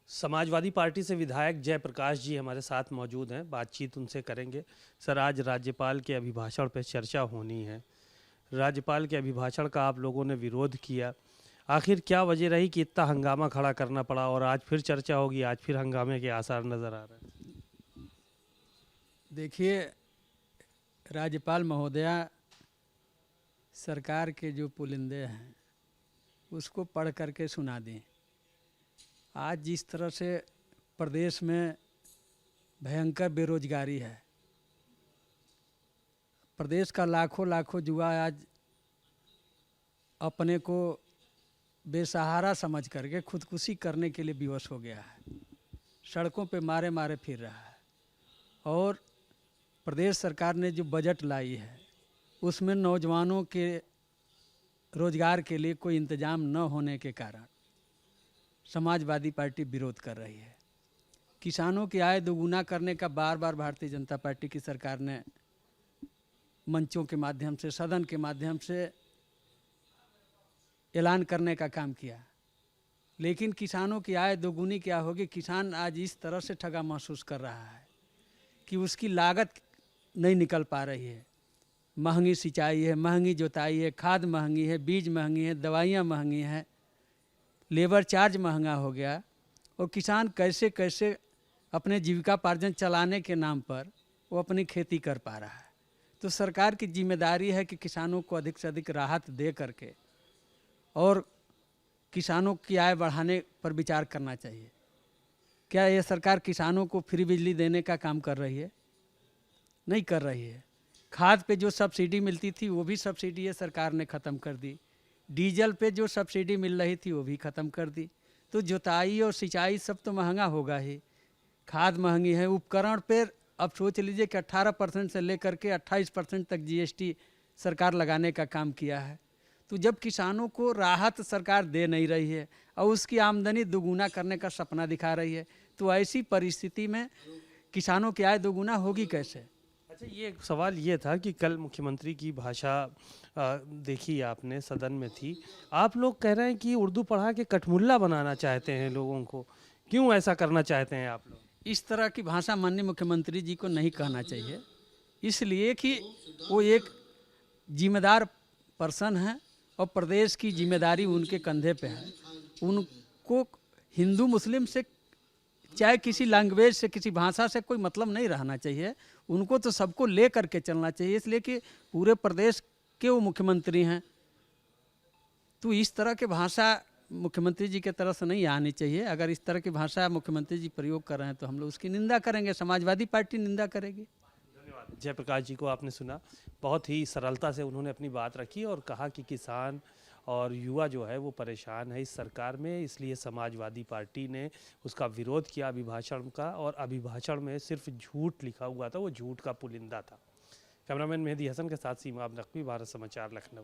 Samajwadi party से विधायक जयप्रकाश जी हमारे साथ मौजूद हैं, बातचीत उनसे करेंगे। सर, आज राज्यपाल के अभिभाषण पर चर्चा होनी है। राज्यपाल के अभिभाषण का आप लोगों ने विरोध किया, आखिर क्या वजह रही कि इतना हंगामा खड़ा करना पड़ा और आज फिर चर्चा होगी, आज फिर हंगामे के आसार नज़र आ रहे हैं? देखिए, राज्यपाल महोदया सरकार के जो पुलिंदे हैं उसको पढ़ करके सुना दें। आज जिस तरह से प्रदेश में भयंकर बेरोजगारी है, प्रदेश का लाखों लाखों युवा आज अपने को बेसहारा समझ करके खुदकुशी करने के लिए विवश हो गया है, सड़कों पे मारे मारे फिर रहा है। और प्रदेश सरकार ने जो बजट लाई है उसमें नौजवानों के रोजगार के लिए कोई इंतजाम न होने के कारण समाजवादी पार्टी विरोध कर रही है। किसानों की आय दोगुना करने का बार बार भारतीय जनता पार्टी की सरकार ने मंचों के माध्यम से, सदन के माध्यम से ऐलान करने का काम किया, लेकिन किसानों की आय दोगुनी क्या होगी। किसान आज इस तरह से ठगा महसूस कर रहा है कि उसकी लागत नहीं निकल पा रही है। महंगी सिंचाई है, महंगी जोताई है, खाद महंगी है, बीज महंगी है, दवाइयाँ महंगी हैं, लेबर चार्ज महंगा हो गया। और किसान कैसे कैसे अपने जीविकापार्जन चलाने के नाम पर वो अपनी खेती कर पा रहा है। तो सरकार की जिम्मेदारी है कि किसानों को अधिक से अधिक राहत दे करके और किसानों की आय बढ़ाने पर विचार करना चाहिए। क्या ये सरकार किसानों को फ्री बिजली देने का काम कर रही है? नहीं कर रही है। खाद पे जो सब्सिडी मिलती थी वो भी सब्सिडी ये सरकार ने ख़त्म कर दी। डीजल पे जो सब्सिडी मिल रही थी वो भी ख़त्म कर दी। तो जोताई और सिंचाई सब तो महंगा होगा ही, खाद महंगी है। उपकरण पे अब सोच लीजिए कि 18% से लेकर के 28% तक जीएसटी सरकार लगाने का काम किया है। तो जब किसानों को राहत सरकार दे नहीं रही है और उसकी आमदनी दोगुना करने का सपना दिखा रही है, तो ऐसी परिस्थिति में किसानों की आय दोगुना होगी कैसे? अच्छा, ये एक सवाल ये था कि कल मुख्यमंत्री की भाषा देखी आपने, सदन में थी। आप लोग कह रहे हैं कि उर्दू पढ़ा के कठमुल्ला बनाना चाहते हैं लोगों को, क्यों ऐसा करना चाहते हैं आप लोग? इस तरह की भाषा माननीय मुख्यमंत्री जी को नहीं कहना चाहिए, इसलिए कि वो एक जिम्मेदार पर्सन है और प्रदेश की जिम्मेदारी उनके कंधे पे है। उनको हिंदू मुस्लिम से, चाहे किसी लैंग्वेज से, किसी भाषा से कोई मतलब नहीं रहना चाहिए। उनको तो सबको ले करके चलना चाहिए, इसलिए कि पूरे प्रदेश के वो मुख्यमंत्री हैं। तो इस तरह की भाषा मुख्यमंत्री जी के तरफ से नहीं आनी चाहिए। अगर इस तरह की भाषा मुख्यमंत्री जी प्रयोग कर रहे हैं तो हम लोग उसकी निंदा करेंगे, समाजवादी पार्टी निंदा करेगी। धन्यवाद। जयप्रकाश जी को आपने सुना, बहुत ही सरलता से उन्होंने अपनी बात रखी और कहा कि किसान और युवा जो है वो परेशान है इस सरकार में, इसलिए समाजवादी पार्टी ने उसका विरोध किया अभिभाषण का। और अभिभाषण में सिर्फ झूठ लिखा हुआ था, वो झूठ का पुलिंदा था। कैमरामैन मेहदी हसन के साथ सीमा नकवी, भारत समाचार, लखनऊ।